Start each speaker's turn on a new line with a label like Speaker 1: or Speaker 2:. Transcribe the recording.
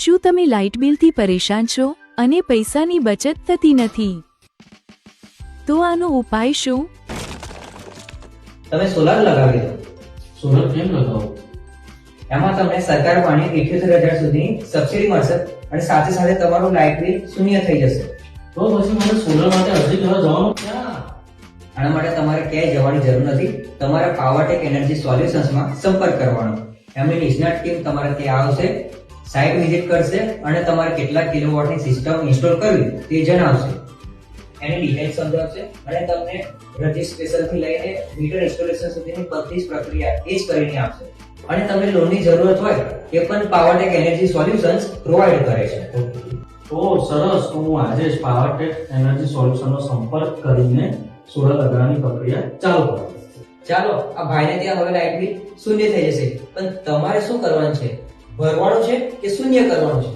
Speaker 1: શું તમે લાઇટ બિલથી પરેશાન છો અને પૈસાની બચત થતી નથી? તો આનો ઉપાય શું?
Speaker 2: તમે સોલાર લગાવી દો.
Speaker 3: સોલર કેમ લગાવો?
Speaker 2: એમાં તમને સરકાર પાસે 78,000 સુધીની સબસિડી મળશે અને સાથે સાથે તમારું લાઇટ બિલ શૂન્ય થઈ જશે.
Speaker 3: તો પછી મને સોલર માટે અરજી કરવા જવાનું ક્યાં?
Speaker 2: આના માટે તમારે ક્યાંય જવાની જરૂર નથી. તમારે પાવરટેક એનર્જી સોલ્યુશન્સમાં સંપર્ક કરવાનો. એમની નિષ્ણાત ટીમ તમારે ત્યાં આવશે, સાઇટ વિઝિટ કરશે અને તમારે કેટલા કિલોવોટની સિસ્ટમ ઇન્સ્ટોલ કરવી તે જણાવશે. એની ડિટેલ સમજાવશે અને તમને રજિસ્ટ્રેશનથી લઈને મીટર ઇન્સ્ટોલેશન સુધીની બધી જ પ્રક્રિયા એ જ કરીને આપશે. અને તમને લોનની જરૂરત હોય એ પણ પાવરટેક એનર્જી સોલ્યુશન્સ પ્રોવાઈડ કરે છે.
Speaker 3: તો સરસ, તો હું આજે જ પાવરટેક એનર્જી સોલ્યુશનનો સંપર્ક કરીને સોલર લગાવવાની પ્રક્રિયા ચાલુ કરું.
Speaker 2: ચાલો, આ ભાઈને ત્યાં હવે લાઇટ બિલ શૂન્ય થઈ જશે. પણ તમારે શું કરવાનું છે? ભરવાનું છે કે શૂન્ય કરવાનું છે?